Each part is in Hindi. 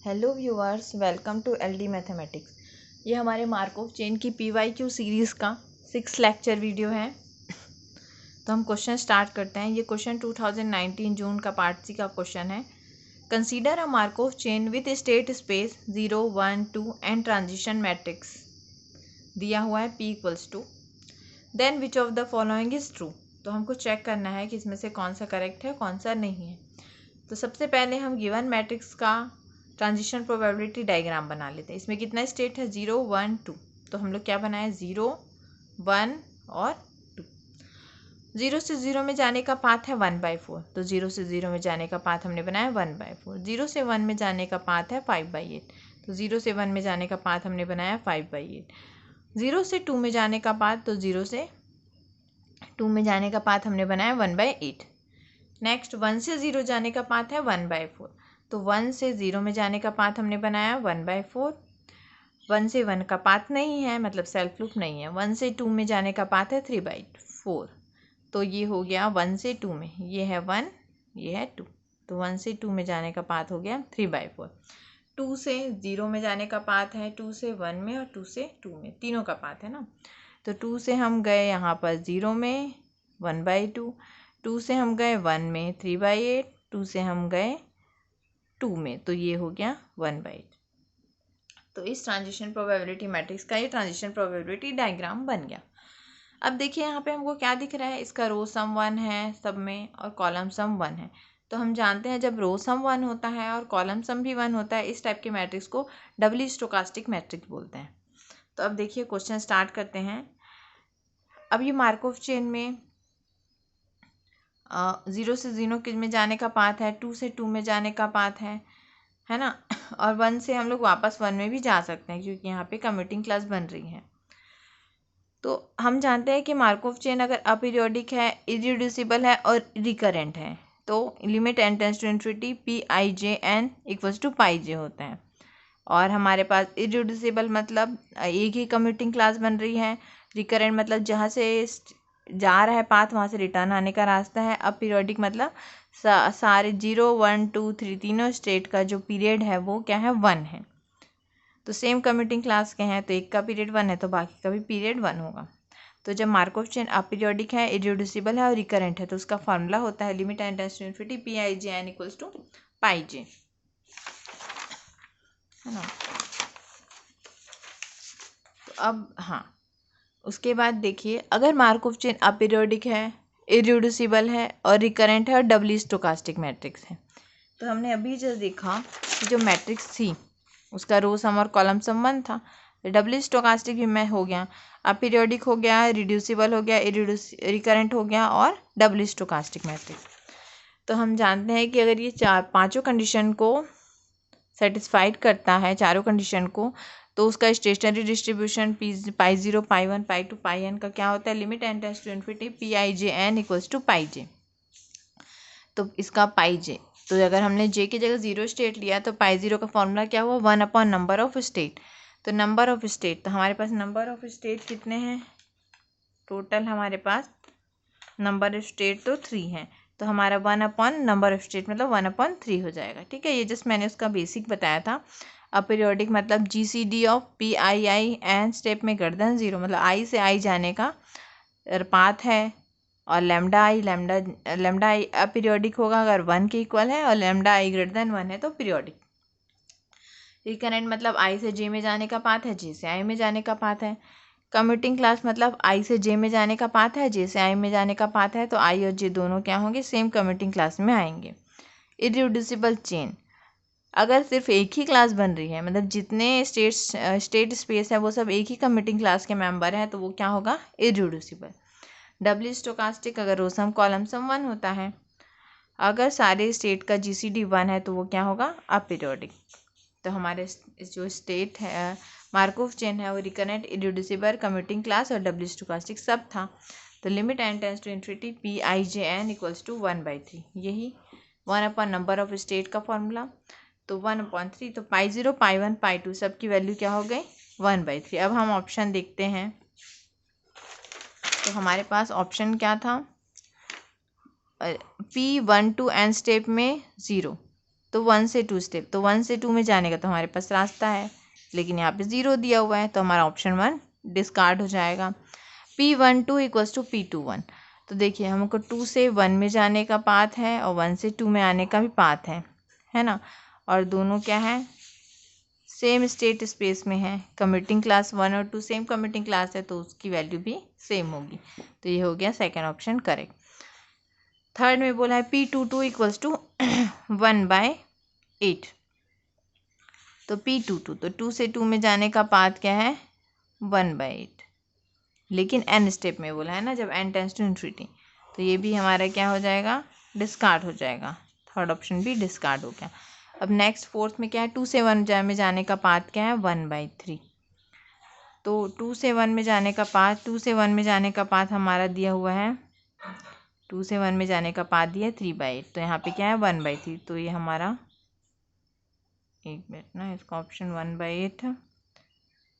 Hello viewers, welcome to LD mathematics. ये हमारे मार्कोव चेन की पीवाईक्यू सीरीज़ का 6 लेक्चर वीडियो है। तो हम क्वेश्चन स्टार्ट करते हैं। ये क्वेश्चन 2019 जून का पार्ट सी का क्वेश्चन है। Consider a Markov chain with state space 0, 1, 2 and transition matrix दिया हुआ है p = 2। Then which of the following is true. तो हमको चेक करना है कि इसमें से कौन सा करेक्ट है, कौन सा नहीं है। तो सबसे पहले हम गिवन मैट्रिक्स का ट्रांजिशन प्रोबेबिलिटी डायग्राम बना लेते हैं। इसमें कितना स्टेट है, 0, 1, 2। तो हम लोग क्या बनाए, 0, 1 और 2। 0 से 0 में जाने का पाथ है 1/4। तो 0 से 0 में जाने का पाथ हमने बनाया 1/4। 0 से 1 में जाने का पाथ है 5/8। तो 0 से 1 में जाने का पाथ हमने बनाया 5/8। 0 से 2 में जाने का पाथ, तो 0 से 2 में जाने का पाथ हमने बनाया 1/8। नेक्स्ट 1 से 0 जाने का पाथ है 1/4। तो 1 से 0 में जाने का पाथ हमने बनाया 1/4। 1 से 1 का पाथ नहीं है, मतलब सेल्फ लूप नहीं है। 1 से 2 में जाने का पाथ है 3/4। तो ये हो गया 1 से 2 में, ये है 1, ये है 2। तो 1 से 2 में जाने का पाथ हो गया 3/4। 2 से 0 में जाने का पाथ है 2 से 1 में और 2 से 2 में, तीनों का पाथ है ना। तो 2 से हम गए यहाँ पर 0 में 1/2। 2 से हम गए 1 में 3/8। 2 से हम गए 2 में, तो ये हो गया 1/8। तो इस ट्रांजिशन प्रोबेबिलिटी मैट्रिक्स का ये ट्रांजिशन प्रोबेबिलिटी डायग्राम बन गया। अब देखिए यहाँ पे हमको क्या दिख रहा है, इसका रो सम 1 है सब में और कॉलम सम 1 है। तो हम जानते हैं जब रो सम 1 होता है और कॉलम सम भी 1 होता है, इस टाइप के मैट्रिक्स को डबली स्टोकास्टिक मैट्रिक्स बोलते हैं। तो अब देखिए क्वेश्चन स्टार्ट करते हैं। अब ये मार्कोव चेन में 0 से 0 में जाने का पाथ है, 2 से 2 में जाने का पाथ है ना। और 1 से हम लोग वापस 1 में भी जा सकते हैं क्योंकि यहाँ पे कम्यूटिंग क्लास बन रही है। तो हम जानते हैं कि मार्कोव चेन अगर अपीरियोडिक है, इरिड्यूसिबल है और रिकरेंट है, तो limit n tends to infinity Pij(n) = πj होते हैं। और हमारे पास इरिड्यूसिबल मतलब एक ही कम्यूटिंग क्लास बन रही है। रिकरेंट मतलब जहाँ से जा रहा है पाथ वहाँ से रिटर्न आने का रास्ता है। अब पीरियोडिक मतलब सारे 0, 1, 2, 3 तीनों स्टेट का जो पीरियड है वो क्या है, 1 है। तो सेम कम्यूटिंग क्लास के हैं तो एक का पीरियड 1 है तो बाकी का भी पीरियड 1 होगा। तो जब मार्कोव चेन अपीरियोडिक है, इरिड्यूसिबल है और रिकरेंट है तो उसका फॉर्मूला होता है limit n tends to infinity Pij(n) = πj, है ना। तो अब हाँ, उसके बाद देखिए अगर मार्कोव चेन अपीरियोडिक है, इरिड्यूसिबल है और रिकरेंट है और डबली स्टोकास्टिक मैट्रिक्स है, तो हमने अभी जो देखा कि जो मैट्रिक्स थी उसका रो सम और कॉलम सम 1 था। डबली स्टोकास्टिक भी मैं हो गया, अपीरियोडिक हो गया, रिड्यूसिबल हो गया, रिकरेंट हो गया और डबली स्टोकास्टिक मैट्रिक्स। तो हम जानते हैं कि अगर ये पांचों कंडीशन को सेटिस्फाइड करता है, चारों कंडीशन को, तो उसका स्टेशनरी डिस्ट्रीब्यूशन π0, π1, π2, πn का क्या होता है, limit n tends to infinity Pij(n) = πj। तो इसका πj, तो अगर हमने j की जगह 0 स्टेट लिया तो π0 का फॉर्मूला क्या हुआ, 1/नंबर ऑफ स्टेट। तो नंबर ऑफ स्टेट, तो हमारे पास नंबर ऑफ स्टेट कितने हैं टोटल, हमारे पास नंबर ऑफ स्टेट तो 3 है। तो हमारा 1/नंबर ऑफ स्टेट मतलब 1/3 हो जाएगा। ठीक है, ये जस्ट मैंने उसका बेसिक बताया था। अपीरियोडिक मतलब GCD of PII and step में गर्दन 0 मतलब i से i जाने का पाथ है। और लैम्डा आई अपीरियोडिक होगा अगर 1 के इक्वल है और लैम्डा i > 1 है तो पीरियोडिक। रिकरेंट मतलब i से j में जाने का पाथ है, j से i में जाने का पाथ है। कम्यूटिंग क्लास मतलब i से j में जाने का पाथ है, j से i में जाने का पाथ है, तो i और j दोनों क्या होंगे, सेम कम्यूटिंग क्लास में आएंगे। इरिड्यूसिबल चेन अगर सिर्फ एक ही क्लास बन रही है, मतलब जितने स्टेट स्पेस है वो सब एक ही कम्यूटिंग क्लास के मेंबर हैं, तो वो क्या होगा, इरिड्यूसिबल। डबली स्टोकास्टिक अगर रो सम कॉलम सम 1 होता है। अगर सारे स्टेट का GCD 1 है तो वो क्या होगा, अपीरियोडिक। तो हमारे जो स्टेट है मार्कोव चेन है वो रिकरेंट, इरिड्यूसिबल, कम्यूटिंग क्लास और डबली स्टोकास्टिक सब था। तो limit n tends to infinity Pij(n) = 1/3, यही 1/नंबर ऑफ स्टेट का फॉर्मूला। तो 1/3, तो π0, π1, π2 सब की वैल्यू क्या हो गई, 1/3। अब हम ऑप्शन देखते हैं। तो हमारे पास ऑप्शन क्या था, P1 to n स्टेप में 0, तो 1 से 2 स्टेप, तो 1 से 2 में जाने का तो हमारे पास रास्ता है, लेकिन यहाँ पे 0 दिया हुआ है, तो हमारा ऑप्शन 1 डिस्कार्ड हो जाएगा। P12 इक्वल्स टू P21, तो देखिए हमको 2 से 1 में जाने का पाथ है और 1 से 2 में आने का भी पाथ है ना, और दोनों क्या है, सेम स्टेट स्पेस में है। कम्यूटिंग क्लास 1 और 2 सेम कम्यूटिंग क्लास है, तो उसकी वैल्यू भी सेम होगी, तो ये हो गया सेकेंड ऑप्शन करेक्ट। थर्ड में बोला है P22 इक्वल्स टू 1/8, तो P22, तो 2 से 2 में जाने का पाथ क्या है, 1/8, लेकिन n स्टेप में बोला है ना, जब n टेंस टू इन्फिनिटी, तो ये भी हमारा क्या हो जाएगा, डिस्कार्ड हो जाएगा, थर्ड ऑप्शन भी डिस्कार्ड हो गया। अब नेक्स्ट फोर्थ में क्या है, 2 से 1 में जाने का पाथ क्या है, 1/3, तो 2 से 1 में जाने का पाथ, 2 से 1 में जाने का पाथ हमारा दिया हुआ है, 2 से 1 में जाने का पाथ दिया है 3/8, तो यहाँ पे क्या है 1/3, तो ये हमारा, एक मिनट ना, इसका ऑप्शन 1/8 है,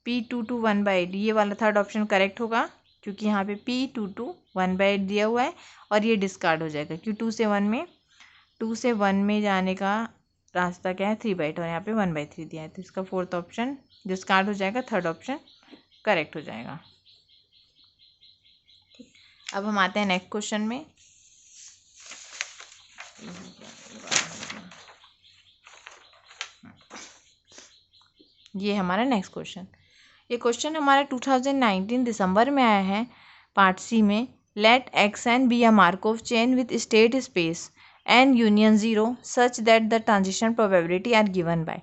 P22 1/8, ये वाला थर्ड ऑप्शन करेक्ट होगा, क्योंकि यहाँ पे P22 1/8 दिया हुआ है और ये डिस्कार्ड हो जाएगा, क्योंकि 2 से 1 में जाने का रास्ता क्या है 3/8 और यहाँ पे 1/3 दिया है, तो इसका फोर्थ ऑप्शन डिस्कार्ड हो जाएगा, थर्ड ऑप्शन करेक्ट हो जाएगा। अब हम आते हैं नेक्स्ट क्वेश्चन में। ये हमारा नेक्स्ट क्वेश्चन, ये क्वेश्चन हमारा 2019 दिसंबर में आया है, पार्ट सी में। Let X N be a Markov chain with state space N union 0 such that the transition probability are given by,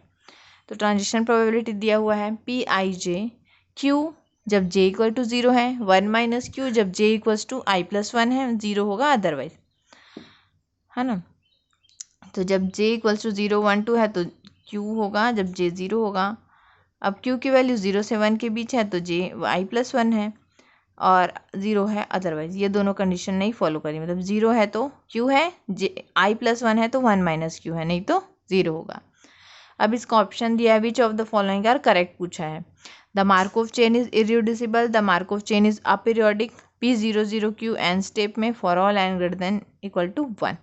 तो ट्रांजिशन प्रोबेबिलिटी दिया हुआ है Pij Q जब j इक्वल टू 0 है, 1 - Q जब j इक्वल्स टू i+1 है, 0 होगा अदरवाइज, है ना, तो जब j इक्वल्स टू 0 1 2 है तो Q होगा जब j 0 होगा। अब Q की वैल्यू 0 से 1 के बीच है तो j i+1 है और 0 है अदरवाइज, ये दोनों कंडीशन नहीं फॉलो करी, मतलब 0 है तो Q है, i+1 है तो 1 - Q है, नहीं तो 0 होगा। अब इसका ऑप्शन दिया है which of the following are correct पूछा है। The Markov chain is irreducible, the Markov chain is aperiodic, P00Q n step में for all n greater than equal to 1,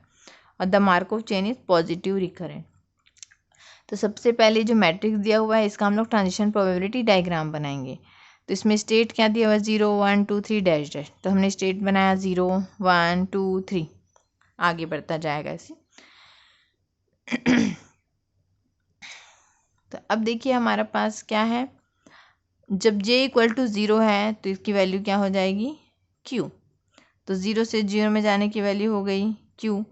और the Markov chain is positive recurrent. तो सबसे पहले जो मैट्रिक्स दिया हुआ है इसका हम लोग ट्रांजिशन प्रोबेबिलिटी डायग्राम बनाएंगे, तो इसमें स्टेट क्या दिया हुआ है 0 1 2 3 डैश डैश, तो हमने स्टेट बनाया 0 1 2 3, आगे बढ़ता जाएगा ऐसे। तो अब देखिए हमारे पास क्या है, जब j इक्वल टू 0 है तो इसकी वैल्यू क्या हो जाएगी q, तो 0 से 0 में जाने की वैल्यू हो गई q,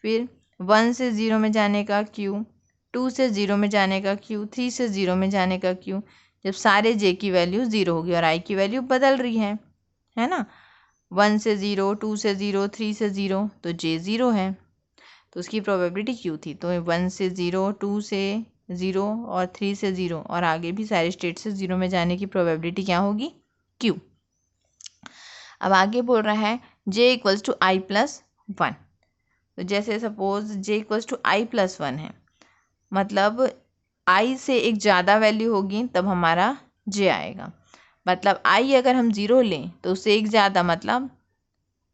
फिर 1 से 0 में जाने का q, 2 से 0 में जाने का q, 3 से 0 में जाने का q, जब सारे j की वैल्यू 0 होगी और i की वैल्यू बदल रही है ना, 1 से 0 2 से 0 3 से 0, तो j 0 है, तो उसकी प्रोबेबिलिटी q थी, तो 1 से 0 2 से 0 और 3 से 0 और आगे भी सारे स्टेट से 0 में जाने की प्रोबेबिलिटी क्या होगी q। अब आगे बोल रहा है j इक्वल्स टू i+1, तो जैसे suppose j equals to i+1 है, मतलब i से एक ज़्यादा वैल्यू होगी तब हमारा j आएगा, मतलब i अगर हम 0 लें तो उससे एक ज़्यादा मतलब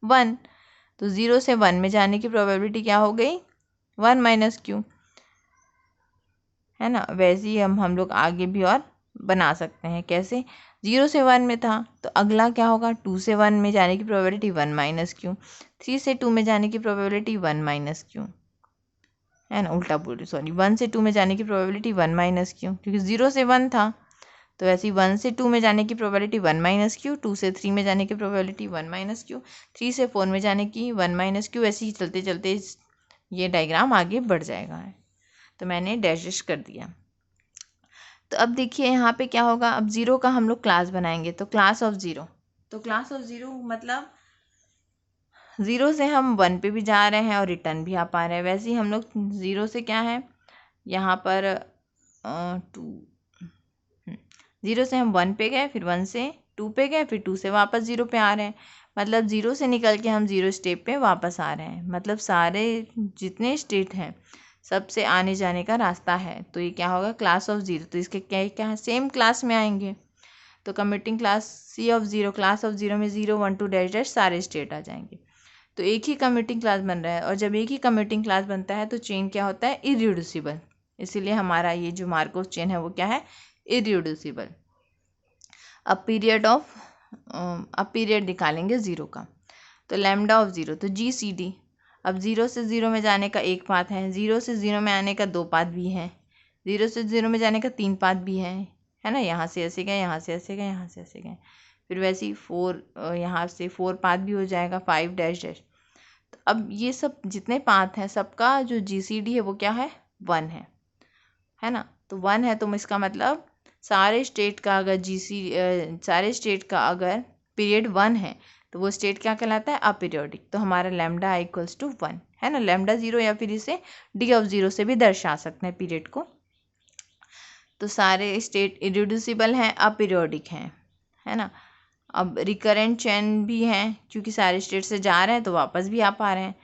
1, तो 0 से 1 में जाने की प्रोबेबिलिटी क्या हो गई 1 - Q, है ना। वैसे ही हम लोग आगे भी और बना सकते हैं, कैसे, 0 से 1 में था तो अगला क्या होगा 2 से 1 में जाने की प्रोबेबिलिटी 1 - Q, 3 से 2 में जाने की प्रोबेबिलिटी 1 - Q, है ना, उल्टा बोल रही, सॉरी, 1 से 2 में जाने की प्रोबेबिलिटी 1 - Q, क्योंकि 0 से 1 था, तो ऐसे ही 1 से 2 में जाने की प्रोबेबिलिटी 1 - Q, 2 से 3 में जाने की प्रोबेबिलिटी 1 - Q, 3 से 4 में जाने की 1 - Q, ऐसे ही चलते चलते ये डायग्राम आगे बढ़ जाएगा, तो मैंने डैश कर दिया। तो अब देखिए यहाँ पे क्या होगा, अब 0 का हम लोग क्लास बनाएंगे, तो क्लास ऑफ 0, तो क्लास ऑफ 0 मतलब 0 से हम 1 पे भी जा रहे हैं और रिटर्न भी आ पा रहे हैं, वैसे ही हम लोग 0 से क्या है यहाँ पर 0 से हम 1 पे गए, फिर 1 से 2 पे गए, फिर 2 से वापस 0 पे आ रहे हैं, मतलब 0 से निकल के हम 0 स्टेप पे वापस आ रहे हैं, मतलब सारे जितने स्टेट हैं सबसे आने जाने का रास्ता है, तो ये क्या होगा क्लास ऑफ 0, तो इसके क्या क्या है सेम क्लास में आएंगे, तो commuting class C of 0, class of 0 में 0 1 2 डैश डैश सारे स्टेट आ जाएंगे। तो एक ही कम्यूटिंग क्लास बन रहा है, और जब एक ही कम्यूटिंग क्लास बनता है तो चेन क्या होता है, इरिड्यूसिबल। इसीलिए हमारा ये जो मार्कोव चेन है वो क्या है, इरिड्यूसिबल। अब पीरियड निकालेंगे ज़ीरो का, तो लैम्डा ऑफ ज़ीरो, तो GCD। अब ज़ीरो से ज़ीरो में जाने का एक पाथ है, ज़ीरो से ज़ीरो में आने का दो पाथ भी है, ज़ीरो से ज़ीरो में जाने का तीन पाथ भी है ना। यहाँ से ऐसे गए, यहाँ से ऐसे गए, यहाँ से ऐसे गए, फिर वैसे ही यहाँ से 4 पाथ भी हो जाएगा, 5 डैश डैश। तो अब ये सब जितने पाथ हैं सबका जो GCD है वो क्या है, 1 है ना। तो 1 है, तो इसका मतलब सारे स्टेट का अगर पीरियड 1 है तो वो स्टेट क्या कहलाता है, अपीरियोडिक। तो हमारा लैम्डा इक्वल्स टू 1 है ना, लैम्डा 0, या फिर इसे D ऑफ 0 से भी दर्शा सकते हैं पीरियड को। तो सारे स्टेट इरिड्यूसिबल हैं, अपीरियोडिक हैं, है ना। अब रिकरेंट चेन भी हैं, क्योंकि सारे स्टेट से जा रहे हैं तो वापस भी आ पा रहे हैं।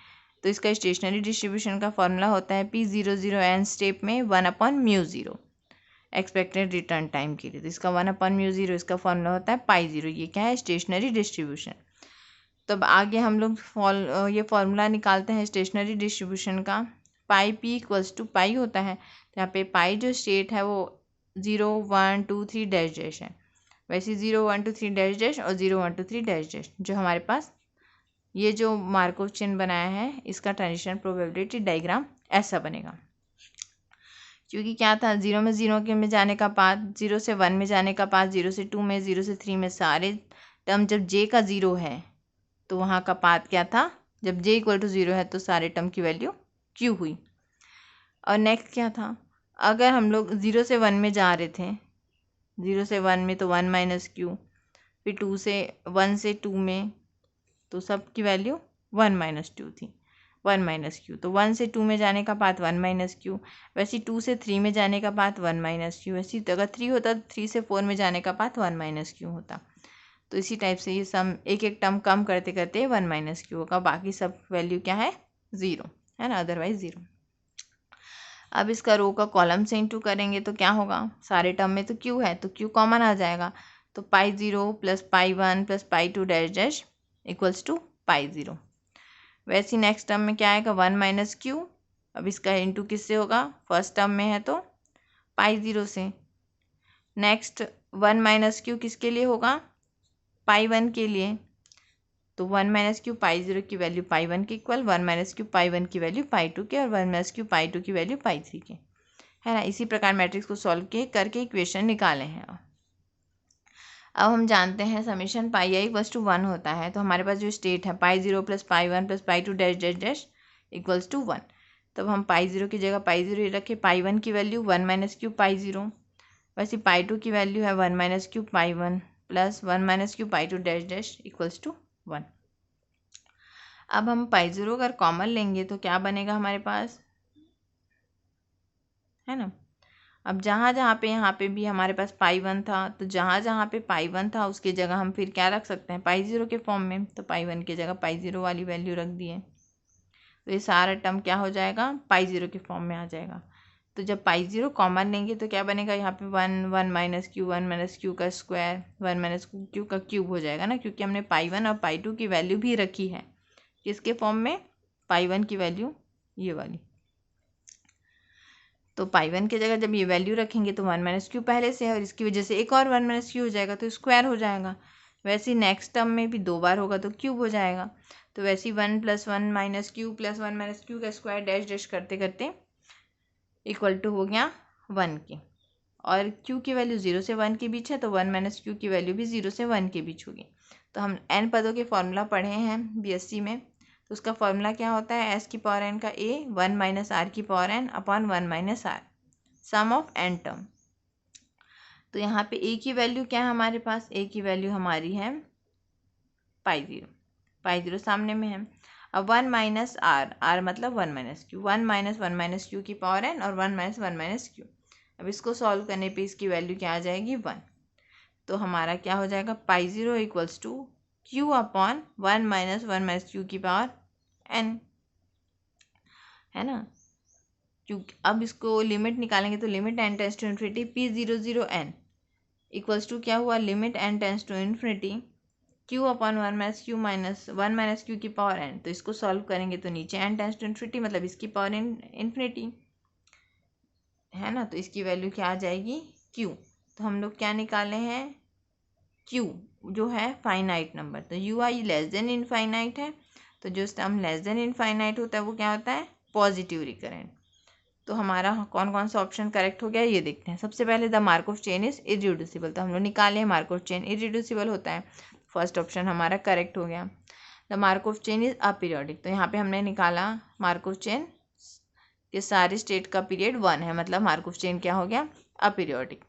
तो इसका स्टेशनरी डिस्ट्रीब्यूशन का फॉर्मूला होता है P00n स्टेप में 1/μ0 एक्सपेक्टेड रिटर्न टाइम के लिए। तो इसका 1/μ0 इसका फॉर्मूला होता है π0। ये क्या है, स्टेशनरी डिस्ट्रीब्यूशन। तो अब आगे हम लोग ये फॉर्मूला निकालते हैं स्टेशनरी डिस्ट्रीब्यूशन का। पाई P इक्वल्स टू पाई होता है, तो यहाँ पे पाई जो स्टेट है वो 0 1 2 3 डैश डैश है, वैसे 0 1 2 3 डैश डैश और 0 1 2 3 डैश डैश। जो हमारे पास ये जो मार्कोव चेन बनाया है इसका ट्रांजिशन प्रोबेबिलिटी डायग्राम ऐसा बनेगा। क्योंकि क्या था, 0 में 0 के में जाने का पाथ, 0 से 1 में जाने का पाथ, 0 से 2 में, 0 से 3 में, सारे टर्म जब J का 0 है तो वहाँ का पाथ क्या था, जब J इक्वल टू 0 है तो सारे टर्म की वैल्यू Q हुई। और नेक्स्ट क्या था, अगर हम लोग 0 से 1 में जा रहे थे, 0 से 1 में तो 1 माइनस Q, फिर 1 से 2 में तो सब की वैल्यू 1 माइनस 2 थी, 1 माइनस Q। तो 1 से 2 में जाने का पाथ 1 माइनस Q, वैसे 2 से 3 में जाने का पाथ 1 माइनस Q, वैसे अगर 3 होता तो 3 से 4 में जाने का पाथ 1 माइनस Q होता। तो इसी टाइप से ये सम एक एक टर्म कम करते करते 1 माइनस Q होगा, बाकी सब वैल्यू क्या है, 0 है ना, अदरवाइज 0। अब इसका रो का कॉलम से इंटू करेंगे तो क्या होगा, सारे टर्म में तो Q है तो Q कॉमन आ जाएगा, तो π0 plus π1 plus π2 dash dash equals to π0। वैसे नेक्स्ट टर्म में क्या आएगा, 1 माइनस Q। अब इसका इंटू किससे होगा, फर्स्ट टर्म में है तो π0 से। नेक्स्ट 1 माइनस Q किसके लिए होगा, π1 के लिए। तो 1 माइनस Q π0 की वैल्यू π1 के इक्वल, 1 माइनस Q π1 की वैल्यू π2 के, और 1 माइनस Q π2 की वैल्यू π3 के, है ना। इसी प्रकार मैट्रिक्स को सॉल्व करके इक्वेशन निकाले हैं। अब हम जानते हैं summation pi i equals to 1 होता है, तो हमारे पास जो स्टेट है π0 plus π1 plus π2 dash dash dash equals to 1। तब हम π0 की जगह π0 रखें, π1 की वैल्यू 1 माइनस Q π0, वैसे π2 की वैल्यू है 1 minus Q π1 plus 1 minus Q π2 dash dash equals to 1। अब हम π0 अगर कॉमन लेंगे तो क्या बनेगा हमारे पास, है ना। अब जहाँ जहाँ पे यहाँ पे भी हमारे पास π1 था, तो जहाँ जहाँ पे π1 था उसकी जगह हम फिर क्या रख सकते हैं, π0 के फॉर्म में। तो π1 की जगह π0 वाली वैल्यू रख दिए, तो ये सारा टर्म क्या हो जाएगा, π0 के फॉर्म में आ जाएगा। तो जब π0 कॉमन लेंगे तो क्या बनेगा, यहाँ पे 1 माइनस Q का स्क्वायर 1 माइनस Q का क्यूब हो जाएगा ना, क्योंकि हमने π1 और π2 की वैल्यू भी रखी है किसके फॉर्म में, π1 की वैल्यू ये वाली। तो π1 की जगह जब ये वैल्यू रखेंगे तो 1 माइनस Q पहले से है, और इसकी वजह से एक और 1 माइनस Q हो जाएगा तो स्क्वायर हो जाएगा। वैसे ही नेक्स्ट टर्म में भी 2 बार होगा तो क्यूब हो जाएगा। तो वैसे ही 1 plus 1 minus Q plus 1 minus Q का स्क्वायर डैश डैश करते करते इक्वल टू हो गया 1 के, और Q की वैल्यू 0 से 1 के बीच है तो 1 माइनस Q की वैल्यू भी 0 से 1 के बीच होगी। तो हम n पदों के फॉर्मूला पढ़े हैं BSc में, तो उसका फॉर्मूला क्या होता है, s की पावर n का a 1 माइनस r की power n upon 1 minus r sum of n term. तो यहाँ पे a की वैल्यू क्या है हमारे पास, a की वैल्यू हमारी है π0 सामने में है। अब 1 माइनस r मतलब 1 माइनस Q, 1 माइनस Q की पावर n और 1 माइनस Q। अब इसको सॉल्व करने पे इसकी वैल्यू क्या आ जाएगी, 1। तो हमारा क्या हो जाएगा, π0 equals to Q upon 1 minus Q की पावर n, है ना। क्योंकि अब इसको लिमिट निकालेंगे तो limit n tends to infinity P00n equals to क्या हुआ, limit n tends to infinity Q upon one minus Q की पावर एन, तो इसको सॉल्व करेंगे तो नीचे एन टेंस टू इन्फिनिटी, मतलब इसकी पावर इन्फिनिटी है ना, तो इसकी वैल्यू क्या आ जाएगी क्यू। तो हम लोग क्या निकाले हैं क्यू जो है फाइनाइट नंबर, तो you I less than infinite है, तो जो टर्म लेस देन इनफाइनाइट होता है वो क्या होता है पॉजिटिव रिकरेंट। तो हमारा कौन कौन सा ऑप्शन करेक्ट हो गया ये देखते हैं। सबसे पहले the Markov chain is irreducible, तो हम लोग निकाले हैं मार्कऑफ चेन इरिड्यूसिबल होता है, फर्स्ट ऑप्शन हमारा करेक्ट हो गया। The Markov chain is aperiodic, तो यहाँ पे हमने निकाला मार्कऑफ चेन ये सारे स्टेट का पीरियड 1 है, मतलब मार्कऑफ चेन क्या हो गया aperiodic.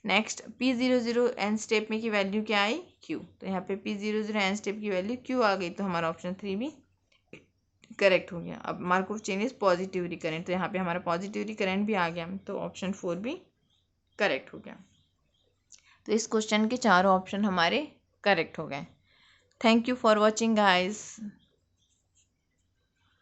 Next P00 N step में की वैल्यू क्या आई Q, तो यहाँ पे P00 एन स्टेप की वैल्यू Q आ गई, तो हमारा ऑप्शन 3 भी करेक्ट हो गया। अब Markov chain is positive recurrent, तो यहाँ पे हमारा पॉजिटिव रिकरेंट भी आ गया, तो ऑप्शन 4 भी करेक्ट हो गया। तो इस क्वेश्चन के चारों ऑप्शन हमारे करेक्ट हो गए। Thank you for watching guys.